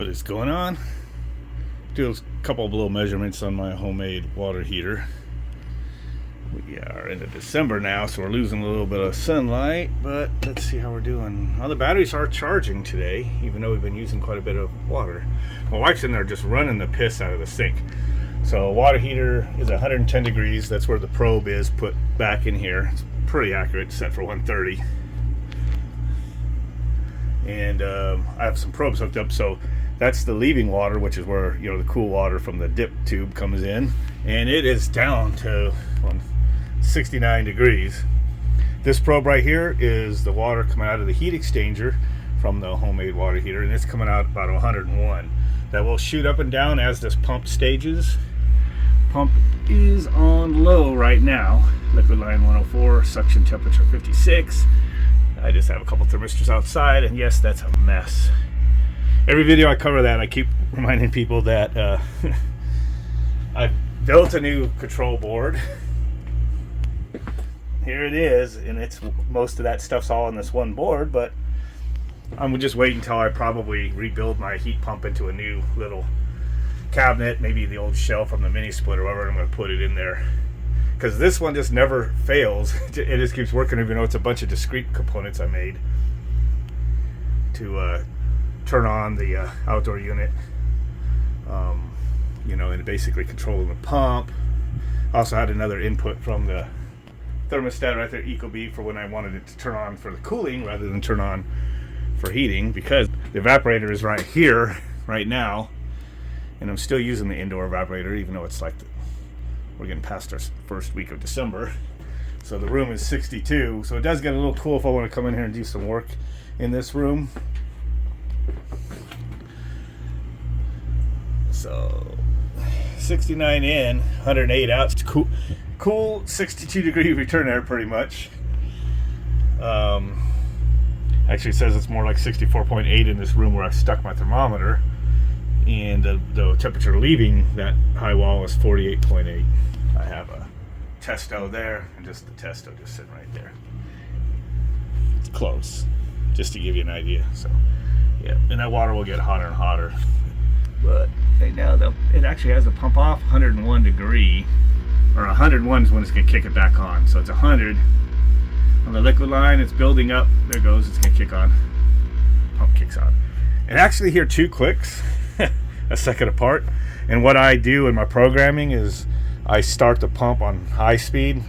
What is going on? Do a couple of little measurements on my homemade water heater. We are into December now, so we're losing a little bit of sunlight, but let's see how we're doing. Well, the batteries are charging today, even though we've been using quite a bit of water. My wife's in there just running the piss out of the sink. So water heater is 110 degrees. That's where the probe is put back in here. It's pretty accurate, set for 130. And I have some probes hooked up, so that's the leaving water, which is where the cool water from the dip tube comes in, and it is down to 69 degrees. This probe right here is the water coming out of the heat exchanger from the homemade water heater, and it's coming out about 101. That will shoot up and down as this pump stages. Pump is on low right now. Liquid line 104, suction temperature 56. I just have a couple thermistors outside, and yes, that's a mess. Every video I cover that, I keep reminding people that I've built a new control board. Here it is, and it's most of that stuff's all on this one board, but I'm just waiting until I probably rebuild my heat pump into a new little cabinet, maybe the old shell from the mini split or whatever. I'm going to put it in there, because this one just never fails. It just keeps working, even though it's a bunch of discrete components I made to turn on the outdoor unit, and basically controlling the pump. Also had another input from the thermostat right there, Ecobee, for when I wanted it to turn on for the cooling rather than turn on for heating, because the evaporator is right here right now, and I'm still using the indoor evaporator, even though it's like we're getting past our first week of December. So the room is 62, so it does get a little cool if I want to come in here and do some work in this room. So 69 in, 108 out. It's cool 62 degree return air pretty much. Actually says it's more like 64.8 in this room where I stuck my thermometer, and the temperature leaving that high wall is 48.8. I have a testo there, and just the testo just sitting right there. It's close, just to give you an idea. So yeah, and that water will get hotter and hotter. But right now, it actually has the pump off 101 degree, or 101 is when it's going to kick it back on. So it's 100 on the liquid line. It's building up. There it goes. It's going to kick on. Pump kicks on. And actually, hear two clicks a second apart. And what I do in my programming is I start the pump on high speed,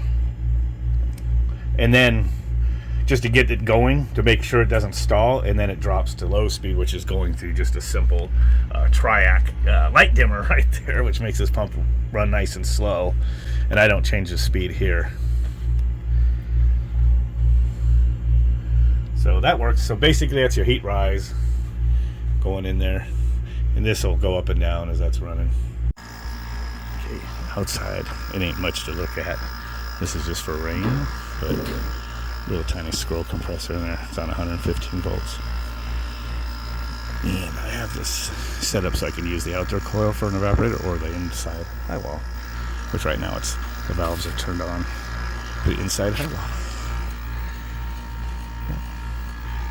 and then just to get it going, to make sure it doesn't stall, and then it drops to low speed, which is going through just a simple Triac light dimmer right there, which makes this pump run nice and slow, and I don't change the speed here. So that works. So basically that's your heat rise going in there, and this will go up and down as that's running. Okay, outside it ain't much to look at. This is just for rain, but little tiny scroll compressor in there. It's on 115 volts. And I have this set up so I can use the outdoor coil for an evaporator or the inside high wall, which right now the valves are turned on for the inside high wall.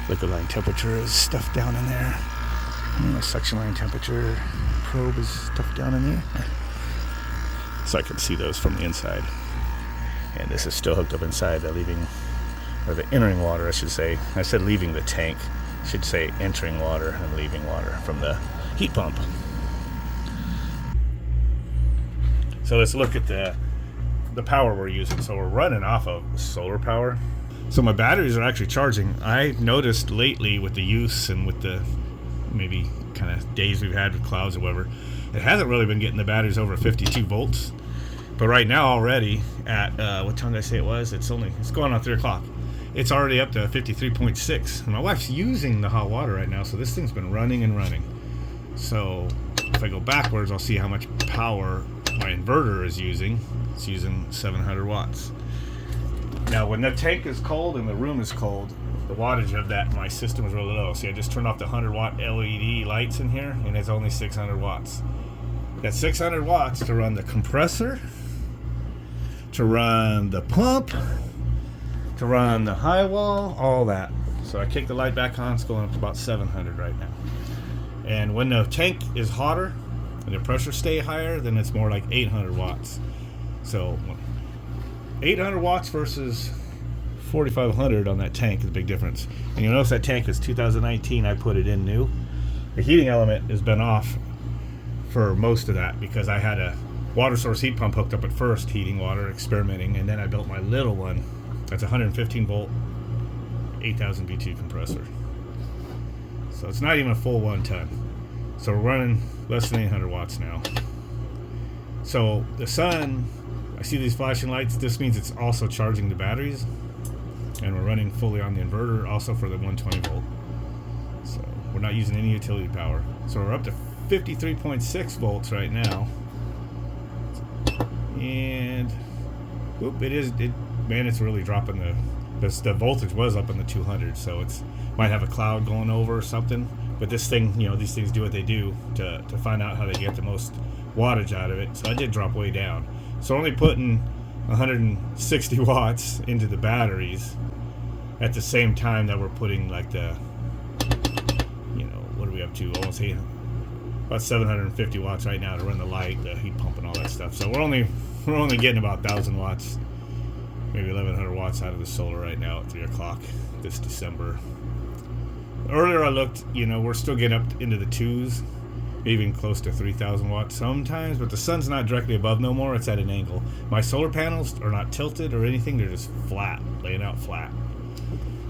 Liquid line temperature is stuffed down in there. And the suction line temperature probe is stuffed down in there. So I can see those from the inside. And this is still hooked up inside the entering water, I should say. I said leaving the tank. I should say entering water and leaving water from the heat pump. So let's look at the power we're using. So we're running off of solar power. So my batteries are actually charging. I noticed lately with the use and with the maybe kind of days we've had with clouds or whatever, it hasn't really been getting the batteries over 52 volts. But right now already at, what time did I say it was? It's going on 3 o'clock. It's already up to 53.6. And my wife's using the hot water right now, so this thing's been running and running. So if I go backwards, I'll see how much power my inverter is using. It's using 700 watts. Now when the tank is cold and the room is cold, the wattage of my system is really low. See, I just turned off the 100 watt LED lights in here, and it's only 600 watts. That's 600 watts to run the compressor, to run the pump, to run the high wall, all that. So I kicked the light back on. It's going up to about 700 right now. And when the tank is hotter and the pressure stay higher, then it's more like 800 watts. So 800 watts versus 4,500 on that tank is a big difference. And you'll notice that tank is 2019. I put it in new. The heating element has been off for most of that because I had a water source heat pump hooked up at first, heating water, experimenting, and then I built my little one. That's a 115 volt, 8,000 BTU compressor. So it's not even a full 1 ton. So we're running less than 800 watts now. So the sun, I see these flashing lights. This means it's also charging the batteries. And we're running fully on the inverter also for the 120 volt. So we're not using any utility power. So we're up to 53.6 volts right now. And whoop, man, it's really dropping the voltage was up in the 200, so it's might have a cloud going over or something. But this thing, these things do what they do to find out how they get the most wattage out of it. So I did drop way down. So only putting 160 watts into the batteries at the same time that we're putting like the, what are we up to? Almost about 750 watts right now to run the light, the heat pump, and all that stuff. So we're only getting about 1,000 watts, maybe 1,100 watts out of the solar right now at 3 o'clock this December. Earlier I looked, we're still getting up into the 2s, even close to 3,000 watts sometimes, but the sun's not directly above no more. It's at an angle. My solar panels are not tilted or anything. They're just flat, laying out flat.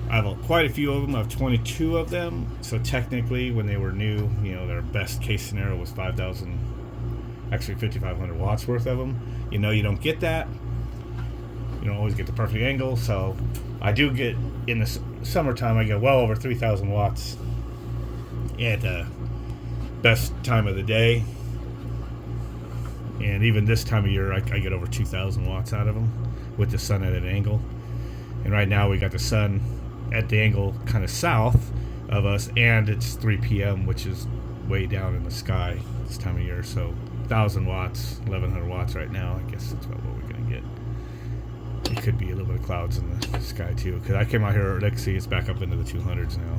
I have quite a few of them. I have 22 of them. So technically, when they were new, their best case scenario was 5,500 watts worth of them. You don't get that. You don't always get the perfect angle. So I do get, in the summertime, I get well over 3,000 watts at the best time of the day. And even this time of year, I get over 2,000 watts out of them with the sun at an angle. And right now we got the sun at the angle kind of south of us, and it's 3 p.m., which is way down in the sky this time of year. So 1,000 watts, 1,100 watts right now. I guess that's about what we're going to get. It could be a little bit of clouds in the sky too, because I came out here, see, it's back up into the 200s now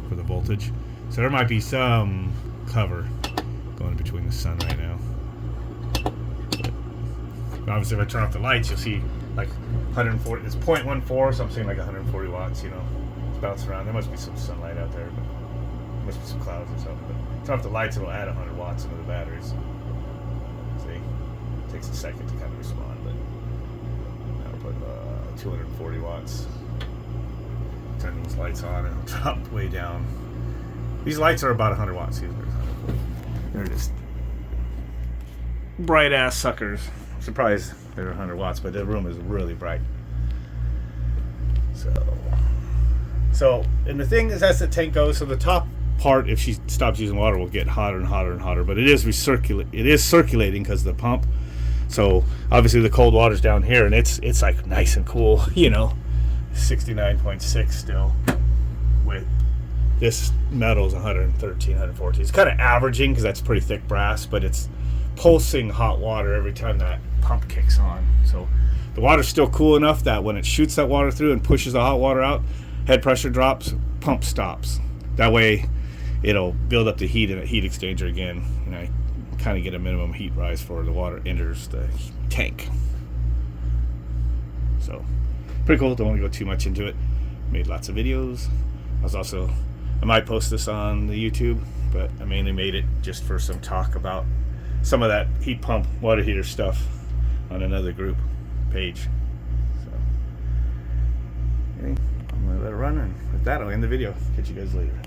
for the voltage. So there might be some cover going between the sun right now. But obviously if I turn off the lights, you'll see like 140, it's 0.14, so I'm saying like 140 watts, it's bouncing around. There must be some sunlight out there, but there must be some clouds or something. But turn off the lights, it'll add 100 watts into the batteries. See, it takes a second to kind of respond, but I'll put 240 watts. Turn these lights on and it'll drop way down. These lights are about 100 watts. They're just bright ass suckers. I'm surprised they're 100 watts, but the room is really bright. So, and the thing is, as the tank goes, so the top part, if she stops using water, will get hotter and hotter and hotter. But it is circulating because of the pump. So obviously the cold water's down here, and it's like nice and cool, 69.6 still. With this metal's 113, 114. It's kind of averaging because that's pretty thick brass, but it's pulsing hot water every time that pump kicks on. So the water's still cool enough that when it shoots that water through and pushes the hot water out, head pressure drops, pump stops. That way it'll build up the heat in a heat exchanger again, and I kind of get a minimum heat rise for the water enters the tank. So pretty cool. Don't want to go too much into it. Made lots of videos. I might post this on the YouTube, but I mainly made it just for some talk about some of that heat pump water heater stuff on another group page. So anyway, I'm gonna let it run, and with that I'll end the video. Catch you guys later.